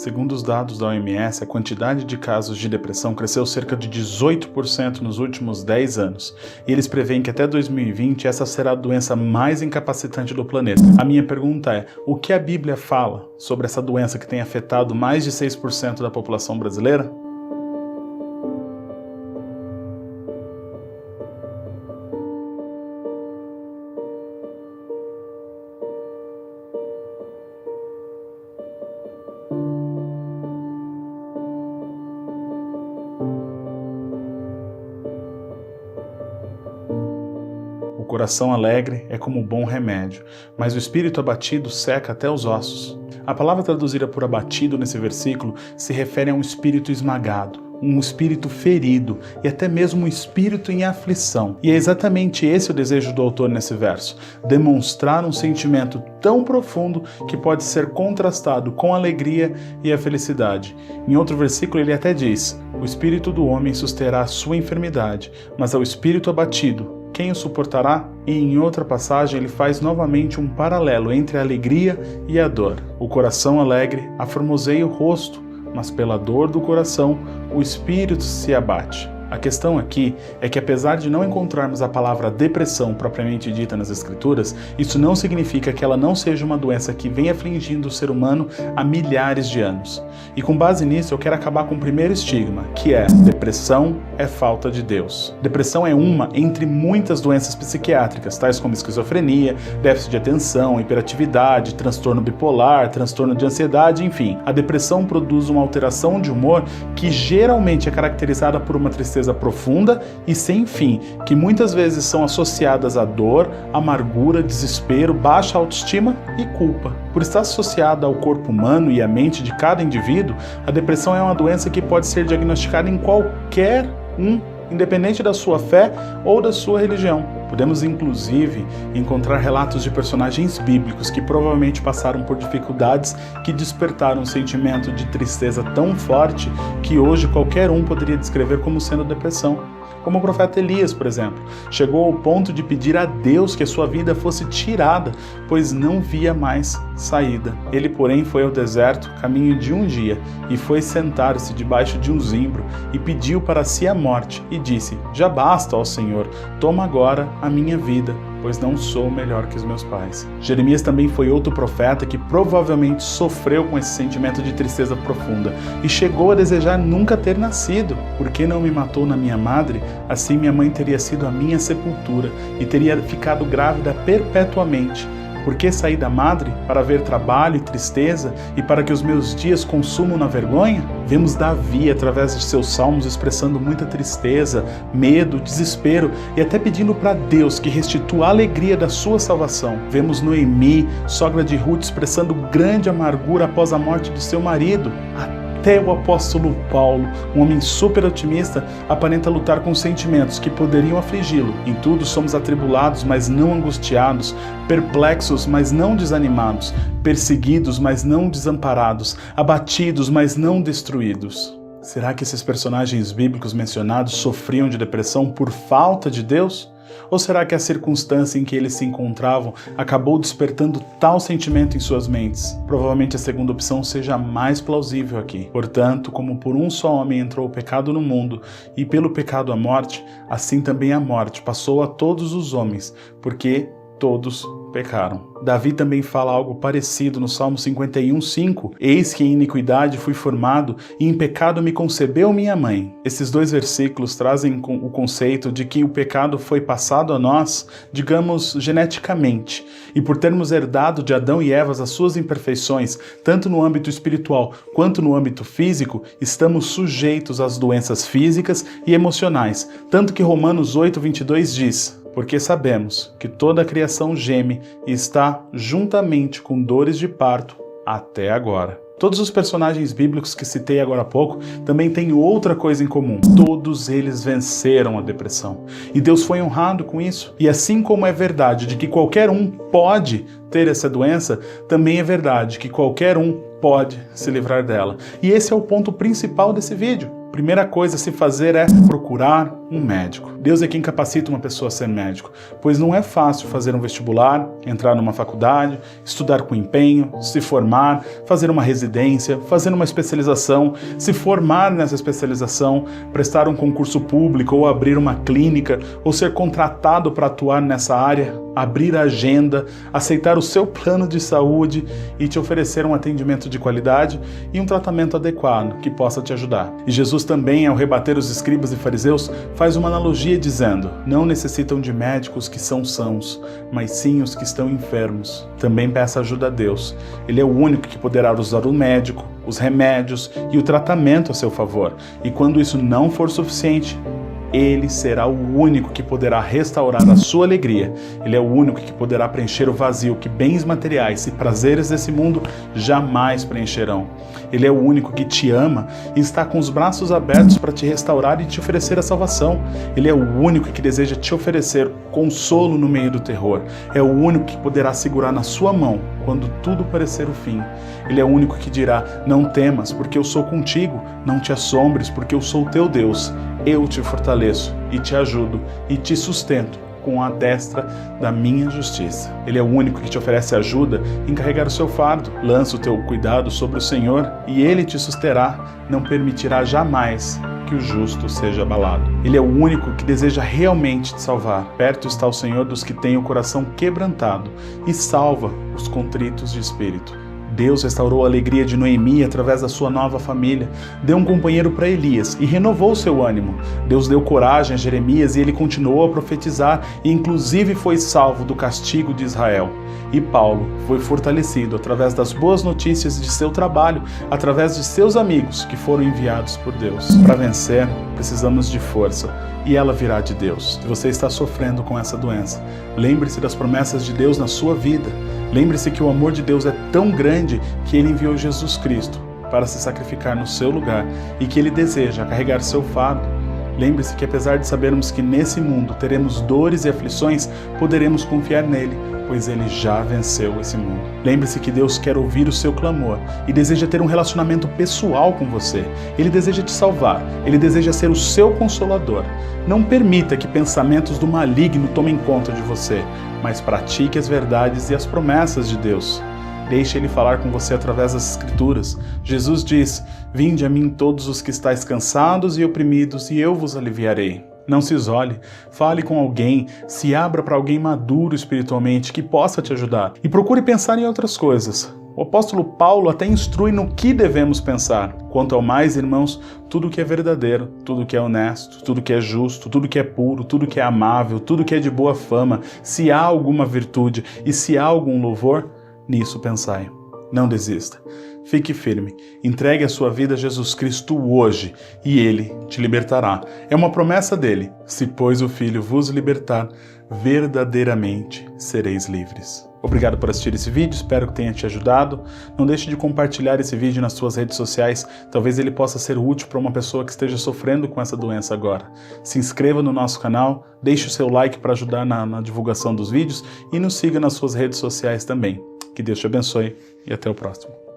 Segundo os dados da OMS, a quantidade de casos de depressão cresceu cerca de 18% nos últimos 10 anos. E eles preveem que até 2020 essa será a doença mais incapacitante do planeta. A minha pergunta é, o que a Bíblia fala sobre essa doença que tem afetado mais de 6% da população brasileira? O coração alegre é como um bom remédio, mas o espírito abatido seca até os ossos. A palavra traduzida por abatido nesse versículo se refere a um espírito esmagado, um espírito ferido e até mesmo um espírito em aflição. E é exatamente esse o desejo do autor nesse verso, demonstrar um sentimento tão profundo que pode ser contrastado com a alegria e a felicidade. Em outro versículo ele até diz, o espírito do homem susterá a sua enfermidade, mas ao espírito abatido, quem o suportará? E em outra passagem ele faz novamente um paralelo entre a alegria e a dor. O coração alegre aformoseia o rosto, mas pela dor do coração o espírito se abate. A questão aqui é que apesar de não encontrarmos a palavra depressão propriamente dita nas Escrituras, isso não significa que ela não seja uma doença que vem afligindo o ser humano há milhares de anos. E com base nisso eu quero acabar com o primeiro estigma, que é depressão é falta de Deus. Depressão é uma entre muitas doenças psiquiátricas, tais como esquizofrenia, déficit de atenção, hiperatividade, transtorno bipolar, transtorno de ansiedade, enfim. A depressão produz uma alteração de humor que geralmente é caracterizada por uma tristeza profunda e sem fim, que muitas vezes são associadas a dor, amargura, desespero, baixa autoestima e culpa. Por estar associada ao corpo humano e à mente de cada indivíduo, a depressão é uma doença que pode ser diagnosticada em qualquer independente da sua fé ou da sua religião. Podemos inclusive encontrar relatos de personagens bíblicos que provavelmente passaram por dificuldades que despertaram um sentimento de tristeza tão forte que hoje qualquer um poderia descrever como sendo depressão. Como o profeta Elias, por exemplo, chegou ao ponto de pedir a Deus que a sua vida fosse tirada, pois não via mais saída. Ele, porém, foi ao deserto, caminho de um dia, e foi sentar-se debaixo de um zimbro, e pediu para si a morte, e disse, já basta, ó Senhor, toma agora a minha vida, pois não sou melhor que os meus pais. Jeremias também foi outro profeta que provavelmente sofreu com esse sentimento de tristeza profunda e chegou a desejar nunca ter nascido. Por que não me matou na minha madre? Assim minha mãe teria sido a minha sepultura e teria ficado grávida perpetuamente. Por que saí da madre? Para ver trabalho e tristeza e para que os meus dias consumam na vergonha? Vemos Davi, através de seus salmos, expressando muita tristeza, medo, desespero e até pedindo para Deus que restitua a alegria da sua salvação. Vemos Noemi, sogra de Ruth, expressando grande amargura após a morte de seu marido. Até o apóstolo Paulo, um homem super otimista, aparenta lutar com sentimentos que poderiam afligi-lo. Em tudo somos atribulados, mas não angustiados, perplexos, mas não desanimados, perseguidos, mas não desamparados, abatidos, mas não destruídos. Será que esses personagens bíblicos mencionados sofriam de depressão por falta de Deus? Ou será que a circunstância em que eles se encontravam acabou despertando tal sentimento em suas mentes? Provavelmente a segunda opção seja a mais plausível aqui. Portanto, como por um só homem entrou o pecado no mundo, e pelo pecado a morte, assim também a morte passou a todos os homens, porque todos pecaram. Davi também fala algo parecido no Salmo 51:5. Eis que em iniquidade fui formado e em pecado me concebeu minha mãe. Esses dois versículos trazem o conceito de que o pecado foi passado a nós, digamos, geneticamente. E por termos herdado de Adão e Eva as suas imperfeições, tanto no âmbito espiritual quanto no âmbito físico, estamos sujeitos às doenças físicas e emocionais. Tanto que Romanos 8:22 diz, porque sabemos que toda a criação geme e está juntamente com dores de parto até agora. Todos os personagens bíblicos que citei agora há pouco também têm outra coisa em comum. Todos eles venceram a depressão. E Deus foi honrado com isso. E assim como é verdade de que qualquer um pode ter essa doença, também é verdade que qualquer um pode se livrar dela. E esse é o ponto principal desse vídeo. Primeira coisa a se fazer é procurar um médico. Deus é quem capacita uma pessoa a ser médico, pois não é fácil fazer um vestibular, entrar numa faculdade, estudar com empenho, se formar, fazer uma residência, fazer uma especialização, se formar nessa especialização, prestar um concurso público ou abrir uma clínica, ou ser contratado para atuar nessa área, abrir a agenda, aceitar o seu plano de saúde e te oferecer um atendimento de qualidade e um tratamento adequado que possa te ajudar. E Jesus também, ao rebater os escribas e fariseus, faz uma analogia dizendo: não necessitam de médicos que são sãos, mas sim os que estão enfermos. Também peça ajuda a Deus. Ele é o único que poderá usar o médico, os remédios e o tratamento a seu favor. E quando isso não for suficiente, Ele será o único que poderá restaurar a sua alegria. Ele é o único que poderá preencher o vazio que bens materiais e prazeres desse mundo jamais preencherão. Ele é o único que te ama e está com os braços abertos para te restaurar e te oferecer a salvação. Ele é o único que deseja te oferecer consolo no meio do terror. É o único que poderá segurar na sua mão quando tudo parecer o fim. Ele é o único que dirá: não temas, porque eu sou contigo. Não te assombres, porque eu sou teu Deus. Eu te fortaleço e te ajudo e te sustento com a destra da minha justiça. Ele é o único que te oferece ajuda em carregar o seu fardo. Lança o teu cuidado sobre o Senhor e Ele te susterá. Não permitirá jamais que o justo seja abalado. Ele é o único que deseja realmente te salvar. Perto está o Senhor dos que têm o coração quebrantado e salva os contritos de espírito. Deus restaurou a alegria de Noemi através da sua nova família, deu um companheiro para Elias e renovou seu ânimo. Deus deu coragem a Jeremias e ele continuou a profetizar e inclusive foi salvo do castigo de Israel. E Paulo foi fortalecido através das boas notícias de seu trabalho, através de seus amigos que foram enviados por Deus. Para vencer, precisamos de força e ela virá de Deus. Se você está sofrendo com essa doença, lembre-se das promessas de Deus na sua vida. Lembre-se que o amor de Deus é tão grande que Ele enviou Jesus Cristo para se sacrificar no seu lugar e que Ele deseja carregar seu fardo. Lembre-se que apesar de sabermos que nesse mundo teremos dores e aflições, poderemos confiar nele, pois Ele já venceu esse mundo. Lembre-se que Deus quer ouvir o seu clamor e deseja ter um relacionamento pessoal com você. Ele deseja te salvar, Ele deseja ser o seu consolador. Não permita que pensamentos do maligno tomem conta de você, mas pratique as verdades e as promessas de Deus. Deixe Ele falar com você através das Escrituras. Jesus diz: vinde a mim todos os que estáis cansados e oprimidos, e eu vos aliviarei. Não se isole, fale com alguém, se abra para alguém maduro espiritualmente que possa te ajudar. E procure pensar em outras coisas. O apóstolo Paulo até instrui no que devemos pensar. Quanto ao mais, irmãos, tudo que é verdadeiro, tudo que é honesto, tudo que é justo, tudo que é puro, tudo que é amável, tudo que é de boa fama, se há alguma virtude e se há algum louvor, nisso pensai. Não desista. Fique firme. Entregue a sua vida a Jesus Cristo hoje e Ele te libertará. É uma promessa dele. Se, pois, o Filho vos libertar, verdadeiramente sereis livres. Obrigado por assistir esse vídeo, espero que tenha te ajudado. Não deixe de compartilhar esse vídeo nas suas redes sociais, talvez ele possa ser útil para uma pessoa que esteja sofrendo com essa doença agora. Se inscreva no nosso canal, deixe o seu like para ajudar na divulgação dos vídeos e nos siga nas suas redes sociais também. Que Deus te abençoe e até o próximo.